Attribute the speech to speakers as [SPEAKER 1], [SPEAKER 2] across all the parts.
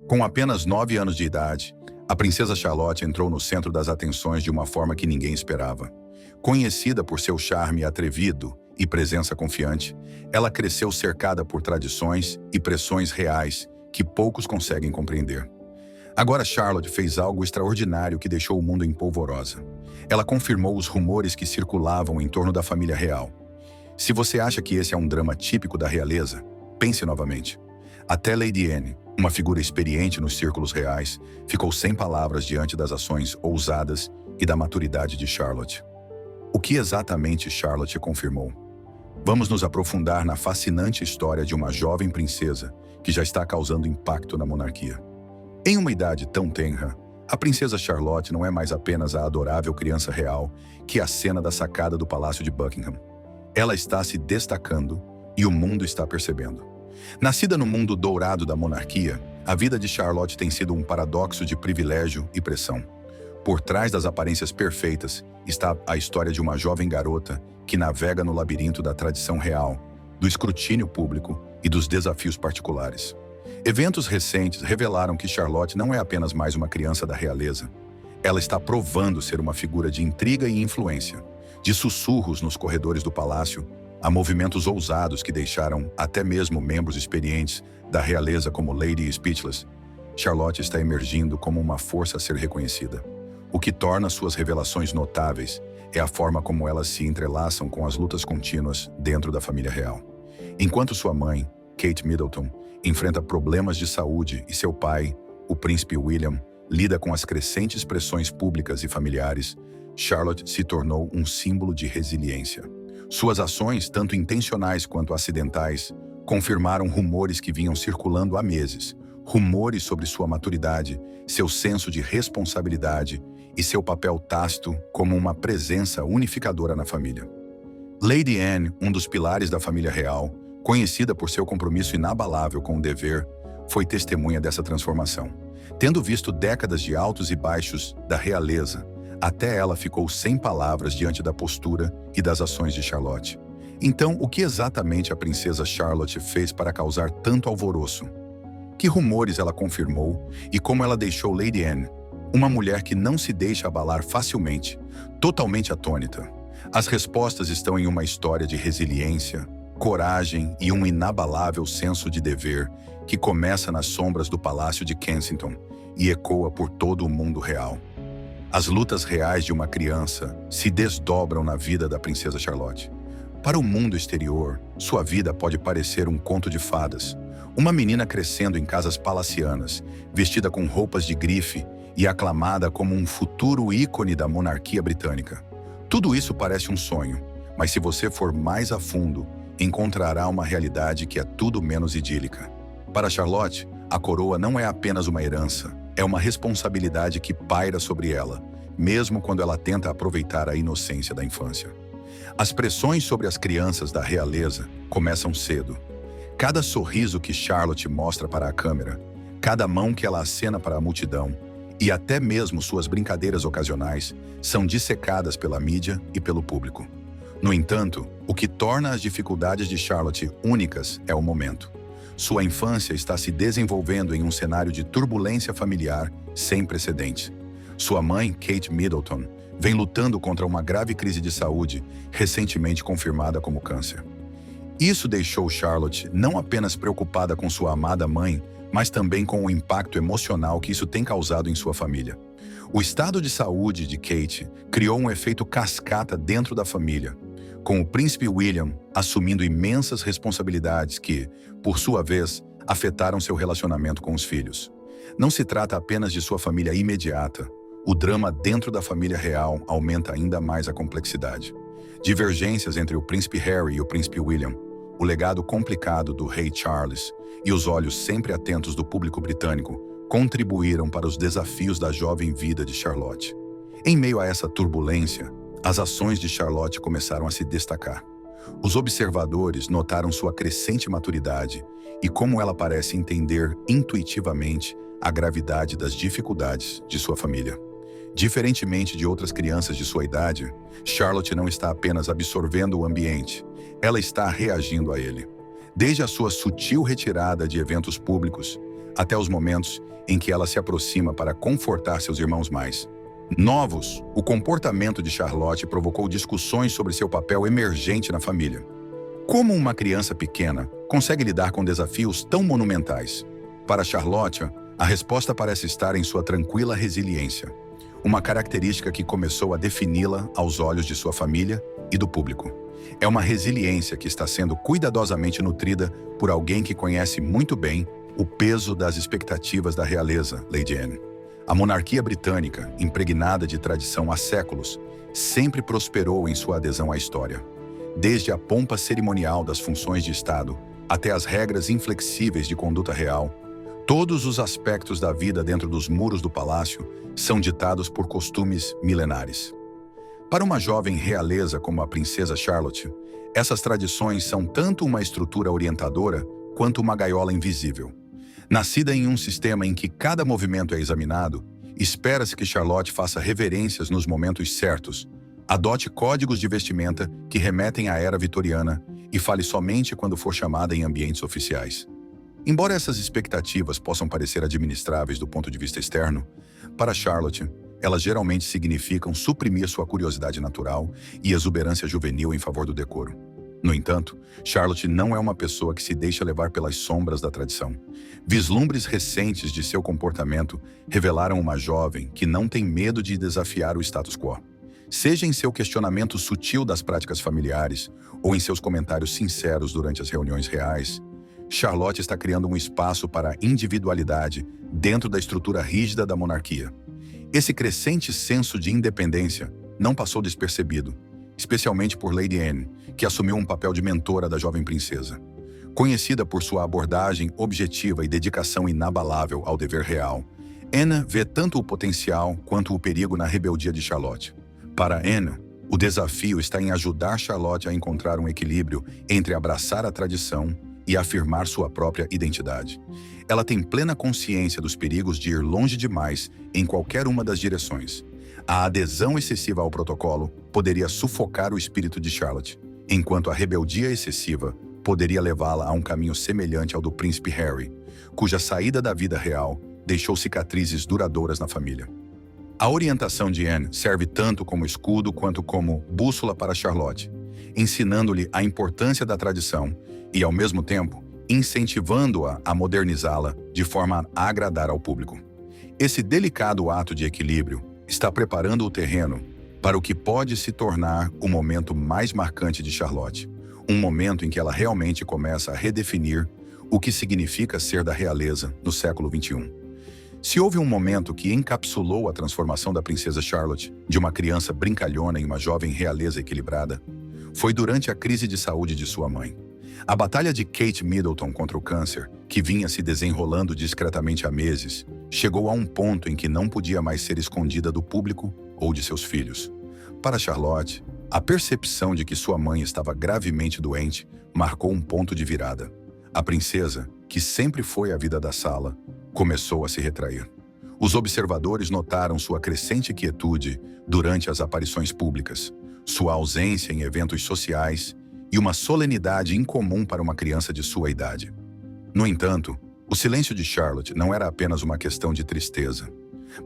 [SPEAKER 1] Com apenas 9 anos de idade, a princesa Charlotte entrou no centro das atenções de uma forma que ninguém esperava. Conhecida por seu charme atrevido e presença confiante, ela cresceu cercada por tradições e pressões reais que poucos conseguem compreender. Agora Charlotte fez algo extraordinário que deixou o mundo em polvorosa. Ela confirmou os rumores que circulavam em torno da família real. Se você acha que esse é um drama típico da realeza, pense novamente. Até Lady Anne, uma figura experiente nos círculos reais, ficou sem palavras diante das ações ousadas e da maturidade de Charlotte. O que exatamente Charlotte confirmou? Vamos nos aprofundar na fascinante história de uma jovem princesa que já está causando impacto na monarquia. Em uma idade tão tenra, a princesa Charlotte não é mais apenas a adorável criança real que acena da sacada do Palácio de Buckingham. Ela está se destacando e o mundo está percebendo. Nascida no mundo dourado da monarquia, a vida de Charlotte tem sido um paradoxo de privilégio e pressão. Por trás das aparências perfeitas está a história de uma jovem garota que navega no labirinto da tradição real, do escrutínio público e dos desafios particulares. Eventos recentes revelaram que Charlotte não é apenas mais uma criança da realeza. Ela está provando ser uma figura de intriga e influência. De sussurros nos corredores do palácio, a movimentos ousados que deixaram até mesmo membros experientes da realeza como Lady Speechless, Charlotte está emergindo como uma força a ser reconhecida. O que torna suas revelações notáveis é a forma como elas se entrelaçam com as lutas contínuas dentro da família real. Enquanto sua mãe, Kate Middleton, enfrenta problemas de saúde e seu pai, o príncipe William, lida com as crescentes pressões públicas e familiares, Charlotte se tornou um símbolo de resiliência. Suas ações, tanto intencionais quanto acidentais, confirmaram rumores que vinham circulando há meses. Rumores sobre sua maturidade, seu senso de responsabilidade e seu papel tácito como uma presença unificadora na família. Lady Anne, um dos pilares da família real, conhecida por seu compromisso inabalável com o dever, foi testemunha dessa transformação. Tendo visto décadas de altos e baixos da realeza, até ela ficou sem palavras diante da postura e das ações de Charlotte. Então, o que exatamente a princesa Charlotte fez para causar tanto alvoroço? Que rumores ela confirmou e como ela deixou Lady Anne, uma mulher que não se deixa abalar facilmente, totalmente atônita? As respostas estão em uma história de resiliência, coragem e um inabalável senso de dever que começa nas sombras do Palácio de Kensington e ecoa por todo o mundo real. As lutas reais de uma criança se desdobram na vida da princesa Charlotte. Para o mundo exterior, sua vida pode parecer um conto de fadas. Uma menina crescendo em casas palacianas, vestida com roupas de grife e aclamada como um futuro ícone da monarquia britânica. Tudo isso parece um sonho, mas se você for mais a fundo, encontrará uma realidade que é tudo menos idílica. Para Charlotte, a coroa não é apenas uma herança, é uma responsabilidade que paira sobre ela, mesmo quando ela tenta aproveitar a inocência da infância. As pressões sobre as crianças da realeza começam cedo. Cada sorriso que Charlotte mostra para a câmera, cada mão que ela acena para a multidão, e até mesmo suas brincadeiras ocasionais, são dissecadas pela mídia e pelo público. No entanto, o que torna as dificuldades de Charlotte únicas é o momento. Sua infância está se desenvolvendo em um cenário de turbulência familiar sem precedentes. Sua mãe, Kate Middleton, vem lutando contra uma grave crise de saúde, recentemente confirmada como câncer. Isso deixou Charlotte não apenas preocupada com sua amada mãe, mas também com o impacto emocional que isso tem causado em sua família. O estado de saúde de Kate criou um efeito cascata dentro da família, com o príncipe William assumindo imensas responsabilidades que, por sua vez, afetaram seu relacionamento com os filhos. Não se trata apenas de sua família imediata. O drama dentro da família real aumenta ainda mais a complexidade. Divergências entre o príncipe Harry e o príncipe William, o legado complicado do rei Charles e os olhos sempre atentos do público britânico contribuíram para os desafios da jovem vida de Charlotte. Em meio a essa turbulência, as ações de Charlotte começaram a se destacar. Os observadores notaram sua crescente maturidade e como ela parece entender intuitivamente a gravidade das dificuldades de sua família. Diferentemente de outras crianças de sua idade, Charlotte não está apenas absorvendo o ambiente, ela está reagindo a ele. Desde a sua sutil retirada de eventos públicos, até os momentos em que ela se aproxima para confortar seus irmãos mais novos. O comportamento de Charlotte provocou discussões sobre seu papel emergente na família. Como uma criança pequena consegue lidar com desafios tão monumentais? Para Charlotte, a resposta parece estar em sua tranquila resiliência, uma característica que começou a defini-la aos olhos de sua família e do público. É uma resiliência que está sendo cuidadosamente nutrida por alguém que conhece muito bem o peso das expectativas da realeza, Lady Anne. A monarquia britânica, impregnada de tradição há séculos, sempre prosperou em sua adesão à história. Desde a pompa cerimonial das funções de Estado até as regras inflexíveis de conduta real, todos os aspectos da vida dentro dos muros do palácio são ditados por costumes milenares. Para uma jovem realeza como a princesa Charlotte, essas tradições são tanto uma estrutura orientadora quanto uma gaiola invisível. Nascida em um sistema em que cada movimento é examinado, espera-se que Charlotte faça reverências nos momentos certos, adote códigos de vestimenta que remetem à era vitoriana e fale somente quando for chamada em ambientes oficiais. Embora essas expectativas possam parecer administráveis do ponto de vista externo, para Charlotte, elas geralmente significam suprimir sua curiosidade natural e exuberância juvenil em favor do decoro. No entanto, Charlotte não é uma pessoa que se deixa levar pelas sombras da tradição. Vislumbres recentes de seu comportamento revelaram uma jovem que não tem medo de desafiar o status quo. Seja em seu questionamento sutil das práticas familiares ou em seus comentários sinceros durante as reuniões reais, Charlotte está criando um espaço para a individualidade dentro da estrutura rígida da monarquia. Esse crescente senso de independência não passou despercebido, especialmente por Lady Anne, que assumiu um papel de mentora da jovem princesa. Conhecida por sua abordagem objetiva e dedicação inabalável ao dever real, Anne vê tanto o potencial quanto o perigo na rebeldia de Charlotte. Para Anne, o desafio está em ajudar Charlotte a encontrar um equilíbrio entre abraçar a tradição e afirmar sua própria identidade. Ela tem plena consciência dos perigos de ir longe demais em qualquer uma das direções. A adesão excessiva ao protocolo poderia sufocar o espírito de Charlotte, enquanto a rebeldia excessiva poderia levá-la a um caminho semelhante ao do príncipe Harry, cuja saída da vida real deixou cicatrizes duradouras na família. A orientação de Anne serve tanto como escudo quanto como bússola para Charlotte, ensinando-lhe a importância da tradição e, ao mesmo tempo, incentivando-a a modernizá-la de forma a agradar ao público. Esse delicado ato de equilíbrio está preparando o terreno para o que pode se tornar o momento mais marcante de Charlotte, um momento em que ela realmente começa a redefinir o que significa ser da realeza no século XXI. Se houve um momento que encapsulou a transformação da princesa Charlotte de uma criança brincalhona em uma jovem realeza equilibrada, foi durante a crise de saúde de sua mãe. A batalha de Kate Middleton contra o câncer, que vinha se desenrolando discretamente há meses, chegou a um ponto em que não podia mais ser escondida do público ou de seus filhos. Para Charlotte, a percepção de que sua mãe estava gravemente doente marcou um ponto de virada. A princesa, que sempre foi a vida da sala, começou a se retrair. Os observadores notaram sua crescente quietude durante as aparições públicas, sua ausência em eventos sociais e uma solenidade incomum para uma criança de sua idade. No entanto, o silêncio de Charlotte não era apenas uma questão de tristeza,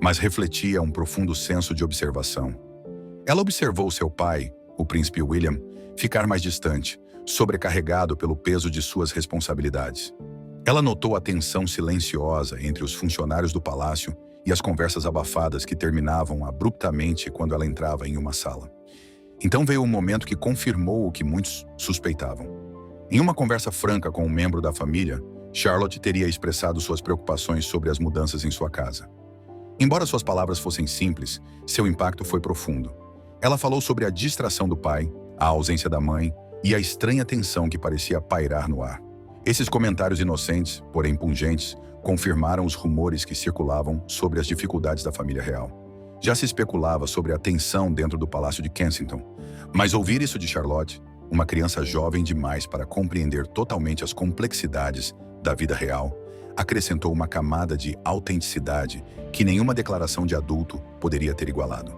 [SPEAKER 1] mas refletia um profundo senso de observação. Ela observou seu pai, o príncipe William, ficar mais distante, sobrecarregado pelo peso de suas responsabilidades. Ela notou a tensão silenciosa entre os funcionários do palácio e as conversas abafadas que terminavam abruptamente quando ela entrava em uma sala. Então veio um momento que confirmou o que muitos suspeitavam. Em uma conversa franca com um membro da família, Charlotte teria expressado suas preocupações sobre as mudanças em sua casa. Embora suas palavras fossem simples, seu impacto foi profundo. Ela falou sobre a distração do pai, a ausência da mãe e a estranha tensão que parecia pairar no ar. Esses comentários inocentes, porém pungentes, confirmaram os rumores que circulavam sobre as dificuldades da família real. Já se especulava sobre a tensão dentro do Palácio de Kensington, mas ouvir isso de Charlotte, uma criança jovem demais para compreender totalmente as complexidades da vida real, acrescentou uma camada de autenticidade que nenhuma declaração de adulto poderia ter igualado.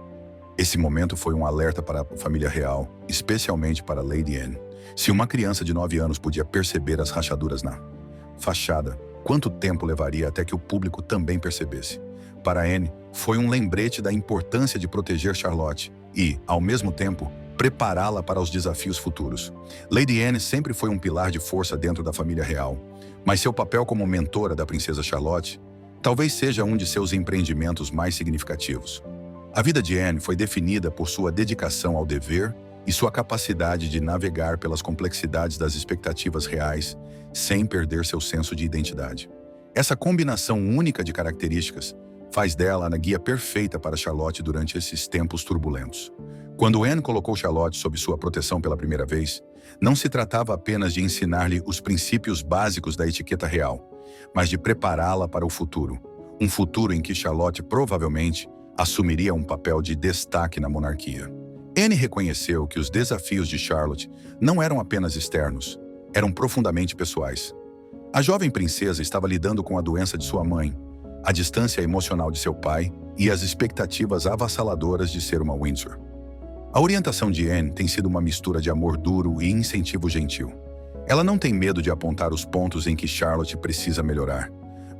[SPEAKER 1] Esse momento foi um alerta para a família real, especialmente para Lady Anne. Se uma criança de 9 anos podia perceber as rachaduras na fachada, quanto tempo levaria até que o público também percebesse. Para Anne, foi um lembrete da importância de proteger Charlotte e, ao mesmo tempo, prepará-la para os desafios futuros. Lady Anne sempre foi um pilar de força dentro da família real, mas seu papel como mentora da princesa Charlotte talvez seja um de seus empreendimentos mais significativos. A vida de Anne foi definida por sua dedicação ao dever e sua capacidade de navegar pelas complexidades das expectativas reais sem perder seu senso de identidade. Essa combinação única de características faz dela a guia perfeita para Charlotte durante esses tempos turbulentos. Quando Anne colocou Charlotte sob sua proteção pela primeira vez, não se tratava apenas de ensinar-lhe os princípios básicos da etiqueta real, mas de prepará-la para o futuro. Um futuro em que Charlotte provavelmente assumiria um papel de destaque na monarquia. Anne reconheceu que os desafios de Charlotte não eram apenas externos, eram profundamente pessoais. A jovem princesa estava lidando com a doença de sua mãe, a distância emocional de seu pai e as expectativas avassaladoras de ser uma Windsor. A orientação de Anne tem sido uma mistura de amor duro e incentivo gentil. Ela não tem medo de apontar os pontos em que Charlotte precisa melhorar,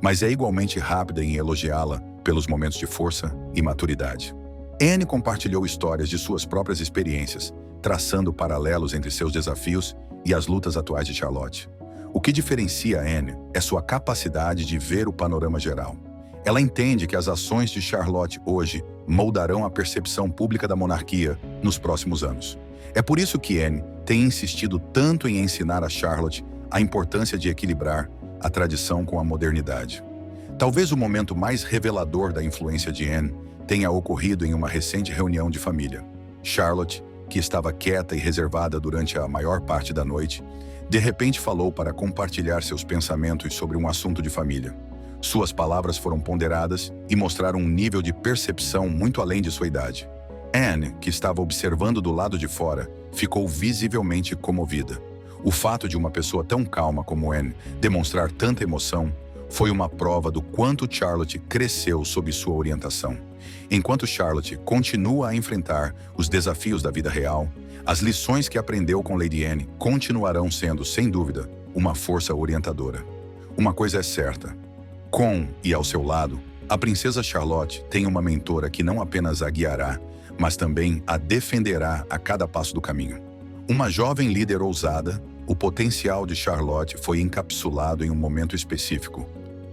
[SPEAKER 1] mas é igualmente rápida em elogiá-la pelos momentos de força e maturidade. Anne compartilhou histórias de suas próprias experiências, traçando paralelos entre seus desafios e as lutas atuais de Charlotte. O que diferencia Anne é sua capacidade de ver o panorama geral. Ela entende que as ações de Charlotte hoje moldarão a percepção pública da monarquia nos próximos anos. É por isso que Anne tem insistido tanto em ensinar a Charlotte a importância de equilibrar a tradição com a modernidade. Talvez o momento mais revelador da influência de Anne tenha ocorrido em uma recente reunião de família. Charlotte, que estava quieta e reservada durante a maior parte da noite, de repente falou para compartilhar seus pensamentos sobre um assunto de família. Suas palavras foram ponderadas e mostraram um nível de percepção muito além de sua idade. Anne, que estava observando do lado de fora, ficou visivelmente comovida. O fato de uma pessoa tão calma como Anne demonstrar tanta emoção foi uma prova do quanto Charlotte cresceu sob sua orientação. Enquanto Charlotte continua a enfrentar os desafios da vida real, as lições que aprendeu com Lady Anne continuarão sendo, sem dúvida, uma força orientadora. Uma coisa é certa: com e ao seu lado, a princesa Charlotte tem uma mentora que não apenas a guiará, mas também a defenderá a cada passo do caminho. Uma jovem líder ousada, o potencial de Charlotte foi encapsulado em um momento específico: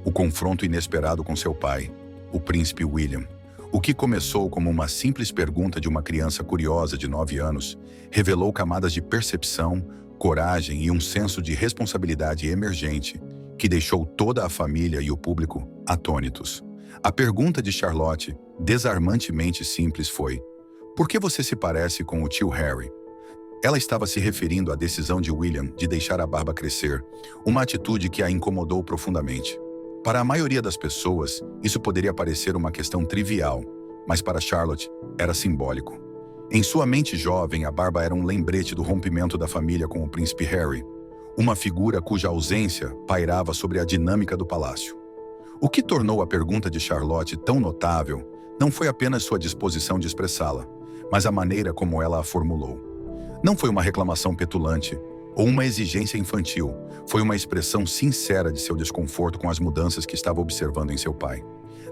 [SPEAKER 1] o confronto inesperado com seu pai, o príncipe William. O que começou como uma simples pergunta de uma criança curiosa de 9 anos, revelou camadas de percepção, coragem e um senso de responsabilidade emergente que deixou toda a família e o público atônitos. A pergunta de Charlotte, desarmantemente simples, foi: por que você se parece com o tio Harry? Ela estava se referindo à decisão de William de deixar a barba crescer, uma atitude que a incomodou profundamente. Para a maioria das pessoas, isso poderia parecer uma questão trivial, mas para Charlotte era simbólico. Em sua mente jovem, a barba era um lembrete do rompimento da família com o príncipe Harry, uma figura cuja ausência pairava sobre a dinâmica do palácio. O que tornou a pergunta de Charlotte tão notável não foi apenas sua disposição de expressá-la, mas a maneira como ela a formulou. Não foi uma reclamação petulante ou uma exigência infantil, foi uma expressão sincera de seu desconforto com as mudanças que estava observando em seu pai.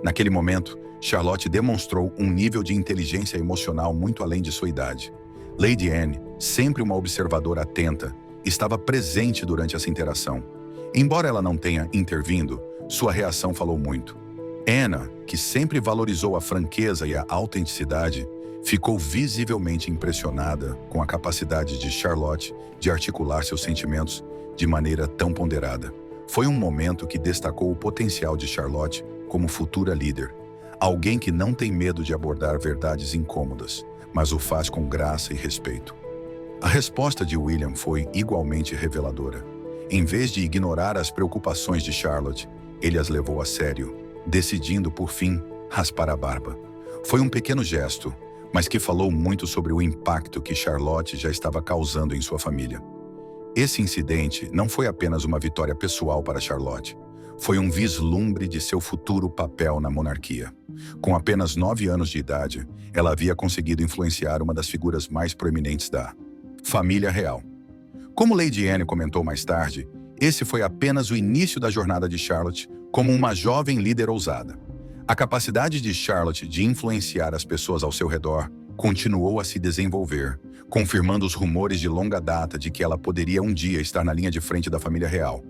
[SPEAKER 1] Naquele momento, Charlotte demonstrou um nível de inteligência emocional muito além de sua idade. Lady Anne, sempre uma observadora atenta, estava presente durante essa interação. Embora ela não tenha intervindo, sua reação falou muito. Anna, que sempre valorizou a franqueza e a autenticidade, ficou visivelmente impressionada com a capacidade de Charlotte de articular seus sentimentos de maneira tão ponderada. Foi um momento que destacou o potencial de Charlotte como futura líder, alguém que não tem medo de abordar verdades incômodas, mas o faz com graça e respeito. A resposta de William foi igualmente reveladora. Em vez de ignorar as preocupações de Charlotte, ele as levou a sério, decidindo, por fim, raspar a barba. Foi um pequeno gesto, mas que falou muito sobre o impacto que Charlotte já estava causando em sua família. Esse incidente não foi apenas uma vitória pessoal para Charlotte, foi um vislumbre de seu futuro papel na monarquia. Com apenas 9 anos de idade, ela havia conseguido influenciar uma das figuras mais proeminentes da família real. Como Lady Anne comentou mais tarde, Esse foi apenas o início da jornada de Charlotte como uma jovem líder ousada. A capacidade de Charlotte de influenciar as pessoas ao seu redor continuou a se desenvolver, confirmando os rumores de longa data de que ela poderia um dia estar na linha de frente da família real,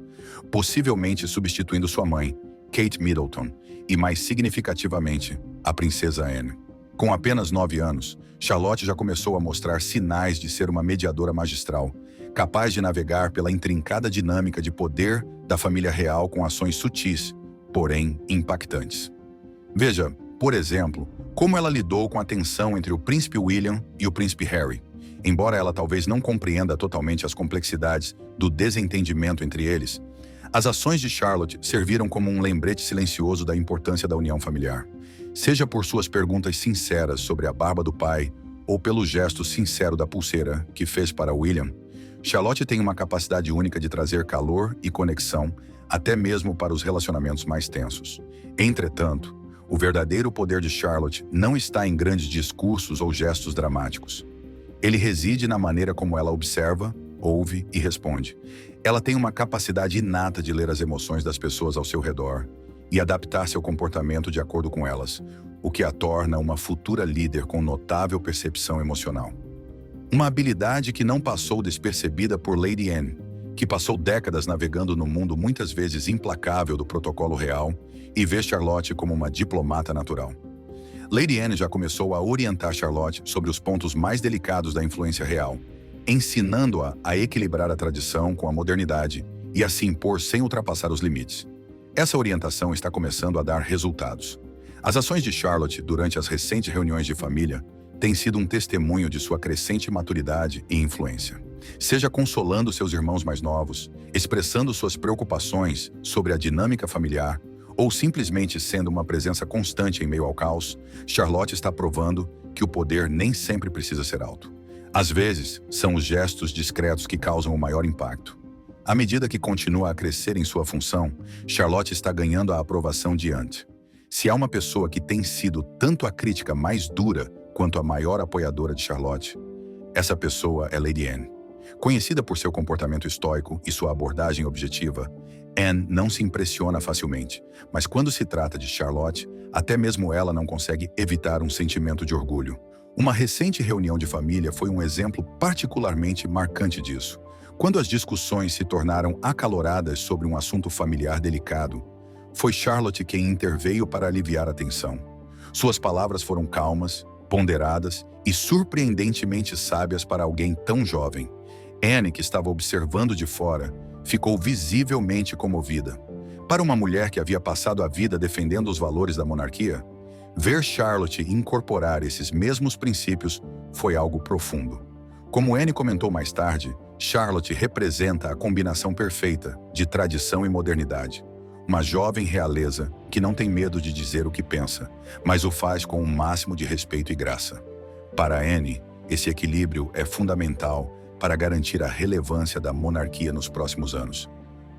[SPEAKER 1] possivelmente substituindo sua mãe, Kate Middleton, e mais significativamente, a princesa Anne. Com apenas 9 anos, Charlotte já começou a mostrar sinais de ser uma mediadora magistral, capaz de navegar pela intrincada dinâmica de poder da família real com ações sutis, porém impactantes. Veja, por exemplo, como ela lidou com a tensão entre o príncipe William e o príncipe Harry. Embora ela talvez não compreenda totalmente as complexidades do desentendimento entre eles, as ações de Charlotte serviram como um lembrete silencioso da importância da união familiar. Seja por suas perguntas sinceras sobre a barba do pai ou pelo gesto sincero da pulseira que fez para William, Charlotte tem uma capacidade única de trazer calor e conexão até mesmo para os relacionamentos mais tensos. Entretanto, o verdadeiro poder de Charlotte não está em grandes discursos ou gestos dramáticos. Ele reside na maneira como ela observa, ouve e responde. Ela tem uma capacidade inata de ler as emoções das pessoas ao seu redor e adaptar seu comportamento de acordo com elas, o que a torna uma futura líder com notável percepção emocional. Uma habilidade que não passou despercebida por Lady Anne, que passou décadas navegando no mundo muitas vezes implacável do protocolo real e vê Charlotte como uma diplomata natural. Lady Anne já começou a orientar Charlotte sobre os pontos mais delicados da influência real, ensinando-a a equilibrar a tradição com a modernidade e a se impor sem ultrapassar os limites. Essa orientação está começando a dar resultados. As ações de Charlotte durante as recentes reuniões de família têm sido um testemunho de sua crescente maturidade e influência. Seja consolando seus irmãos mais novos, expressando suas preocupações sobre a dinâmica familiar, ou simplesmente sendo uma presença constante em meio ao caos, Charlotte está provando que o poder nem sempre precisa ser alto. Às vezes, são os gestos discretos que causam o maior impacto. À medida que continua a crescer em sua função, Charlotte está ganhando a aprovação de Ant. Se há uma pessoa que tem sido tanto a crítica mais dura quanto a maior apoiadora de Charlotte, essa pessoa é Lady Anne. Conhecida por seu comportamento estoico e sua abordagem objetiva, Anne não se impressiona facilmente, mas quando se trata de Charlotte, até mesmo ela não consegue evitar um sentimento de orgulho. Uma recente reunião de família foi um exemplo particularmente marcante disso. Quando as discussões se tornaram acaloradas sobre um assunto familiar delicado, foi Charlotte quem interveio para aliviar a tensão. Suas palavras foram calmas, ponderadas e surpreendentemente sábias para alguém tão jovem. Anne, que estava observando de fora, ficou visivelmente comovida. Para uma mulher que havia passado a vida defendendo os valores da monarquia, ver Charlotte incorporar esses mesmos princípios foi algo profundo. Como Anne comentou mais tarde, Charlotte representa a combinação perfeita de tradição e modernidade. Uma jovem realeza que não tem medo de dizer o que pensa, mas o faz com o máximo de respeito e graça. Para Anne, esse equilíbrio é fundamental para garantir a relevância da monarquia nos próximos anos.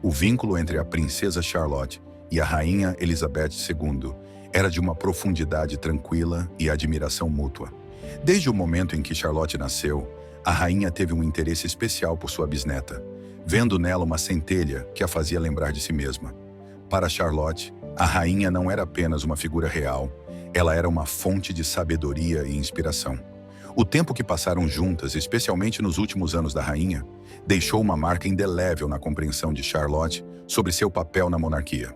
[SPEAKER 1] O vínculo entre a princesa Charlotte e a rainha Elizabeth II era de uma profundidade tranquila e admiração mútua. Desde o momento em que Charlotte nasceu, a rainha teve um interesse especial por sua bisneta, vendo nela uma centelha que a fazia lembrar de si mesma. Para Charlotte, a rainha não era apenas uma figura real, ela era uma fonte de sabedoria e inspiração. O tempo que passaram juntas, especialmente nos últimos anos da rainha, deixou uma marca indelével na compreensão de Charlotte sobre seu papel na monarquia.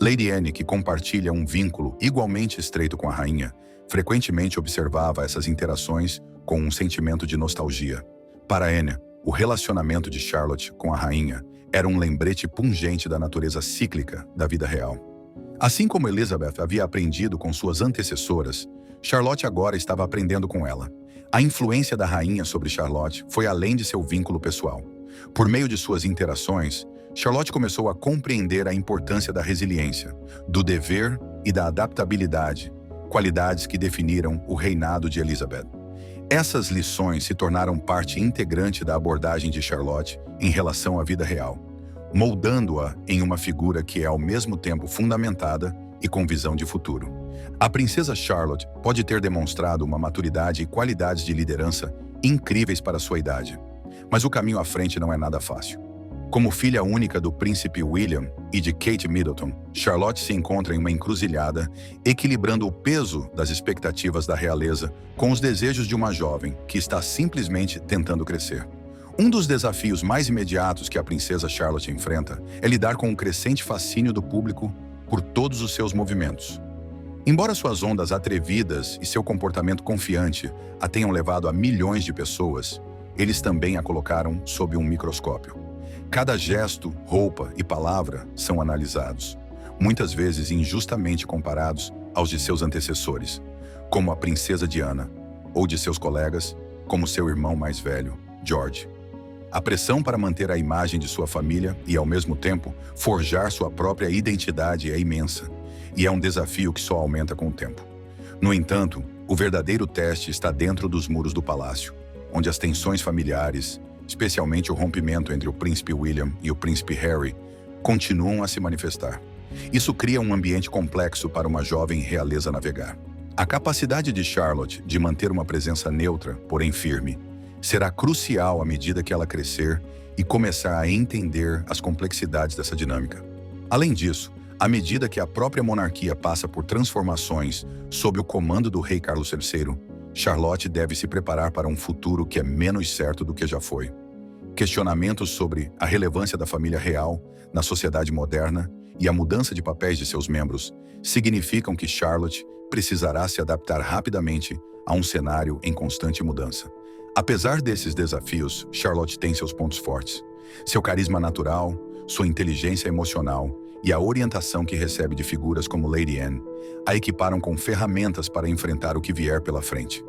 [SPEAKER 1] Lady Anne, que compartilha um vínculo igualmente estreito com a rainha, frequentemente observava essas interações com um sentimento de nostalgia. Para Anne, o relacionamento de Charlotte com a rainha era um lembrete pungente da natureza cíclica da vida real. Assim como Elizabeth havia aprendido com suas antecessoras, Charlotte agora estava aprendendo com ela. A influência da rainha sobre Charlotte foi além de seu vínculo pessoal. Por meio de suas interações, Charlotte começou a compreender a importância da resiliência, do dever e da adaptabilidade, qualidades que definiram o reinado de Elizabeth. Essas lições se tornaram parte integrante da abordagem de Charlotte em relação à vida real, moldando-a em uma figura que é ao mesmo tempo fundamentada e com visão de futuro. A princesa Charlotte pode ter demonstrado uma maturidade e qualidades de liderança incríveis para sua idade, mas o caminho à frente não é nada fácil. Como filha única do príncipe William e de Kate Middleton, Charlotte se encontra em uma encruzilhada, equilibrando o peso das expectativas da realeza com os desejos de uma jovem que está simplesmente tentando crescer. Um dos desafios mais imediatos que a princesa Charlotte enfrenta é lidar com o crescente fascínio do público por todos os seus movimentos. Embora suas ondas atrevidas e seu comportamento confiante a tenham levado a milhões de pessoas, eles também a colocaram sob um microscópio. Cada gesto, roupa e palavra são analisados, muitas vezes injustamente comparados aos de seus antecessores, como a princesa Diana, ou de seus colegas, como seu irmão mais velho, George. A pressão para manter a imagem de sua família e, ao mesmo tempo, forjar sua própria identidade é imensa, e é um desafio que só aumenta com o tempo. No entanto, o verdadeiro teste está dentro dos muros do palácio, onde as tensões familiares, especialmente o rompimento entre o príncipe William e o príncipe Harry, continuam a se manifestar. Isso cria um ambiente complexo para uma jovem realeza navegar. A capacidade de Charlotte de manter uma presença neutra, porém firme, será crucial à medida que ela crescer e começar a entender as complexidades dessa dinâmica. Além disso, à medida que a própria monarquia passa por transformações sob o comando do rei Carlos III, Charlotte deve se preparar para um futuro que é menos certo do que já foi. Questionamentos sobre a relevância da família real na sociedade moderna e a mudança de papéis de seus membros significam que Charlotte precisará se adaptar rapidamente a um cenário em constante mudança. Apesar desses desafios, Charlotte tem seus pontos fortes. Seu carisma natural, sua inteligência emocional e a orientação que recebe de figuras como Lady Anne a equiparam com ferramentas para enfrentar o que vier pela frente.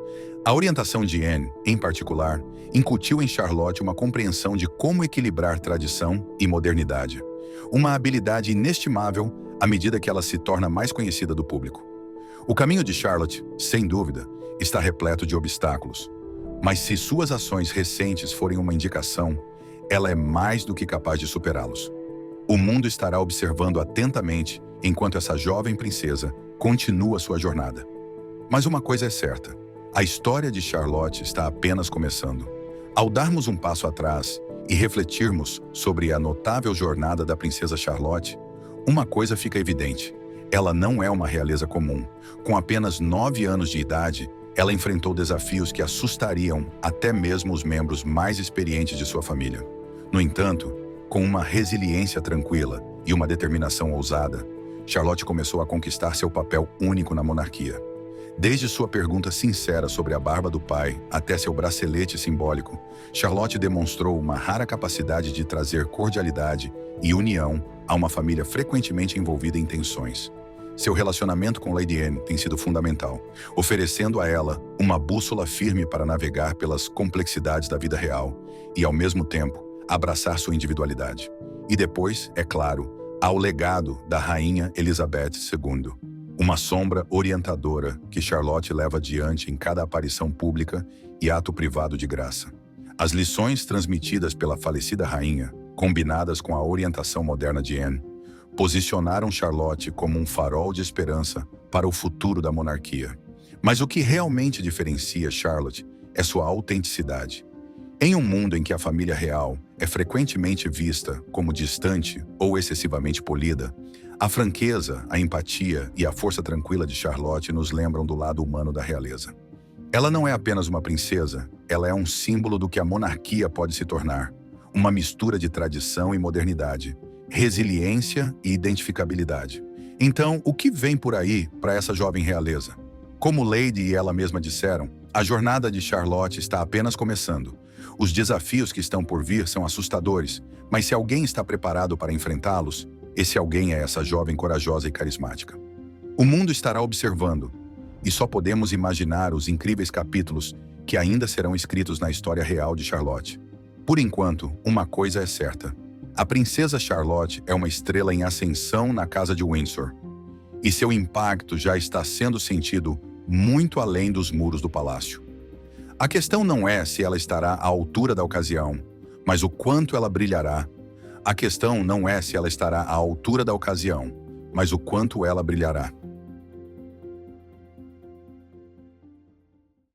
[SPEAKER 1] A orientação de Anne, em particular, incutiu em Charlotte uma compreensão de como equilibrar tradição e modernidade. Uma habilidade inestimável à medida que ela se torna mais conhecida do público. O caminho de Charlotte, sem dúvida, está repleto de obstáculos. Mas se suas ações recentes forem uma indicação, ela é mais do que capaz de superá-los. O mundo estará observando atentamente enquanto essa jovem princesa continua sua jornada. Mas uma coisa é certa: a história de Charlotte está apenas começando. Ao darmos um passo atrás e refletirmos sobre a notável jornada da princesa Charlotte, uma coisa fica evidente: ela não é uma realeza comum. Com apenas 9 anos de idade, ela enfrentou desafios que assustariam até mesmo os membros mais experientes de sua família. No entanto, com uma resiliência tranquila e uma determinação ousada, Charlotte começou a conquistar seu papel único na monarquia. Desde sua pergunta sincera sobre a barba do pai até seu bracelete simbólico, Charlotte demonstrou uma rara capacidade de trazer cordialidade e união a uma família frequentemente envolvida em tensões. Seu relacionamento com Lady Anne tem sido fundamental, oferecendo a ela uma bússola firme para navegar pelas complexidades da vida real e, ao mesmo tempo, abraçar sua individualidade. E depois, é claro, há o legado da rainha Elizabeth II, uma sombra orientadora que Charlotte leva adiante em cada aparição pública e ato privado de graça. As lições transmitidas pela falecida rainha, combinadas com a orientação moderna de Anne, posicionaram Charlotte como um farol de esperança para o futuro da monarquia. Mas o que realmente diferencia Charlotte é sua autenticidade. Em um mundo em que a família real é frequentemente vista como distante ou excessivamente polida, a franqueza, a empatia e a força tranquila de Charlotte nos lembram do lado humano da realeza. Ela não é apenas uma princesa, ela é um símbolo do que a monarquia pode se tornar, uma mistura de tradição e modernidade, resiliência e identificabilidade. Então, o que vem por aí para essa jovem realeza? Como Lady e ela mesma disseram, a jornada de Charlotte está apenas começando. Os desafios que estão por vir são assustadores, mas se alguém está preparado para enfrentá-los, esse alguém é essa jovem corajosa e carismática. O mundo estará observando, e só podemos imaginar os incríveis capítulos que ainda serão escritos na história real de Charlotte. Por enquanto, uma coisa é certa: a princesa Charlotte é uma estrela em ascensão na casa de Windsor, e seu impacto já está sendo sentido muito além dos muros do palácio. A questão não é se ela estará à altura da ocasião, mas o quanto ela brilhará. A questão não é se ela estará à altura da ocasião, mas o quanto ela brilhará.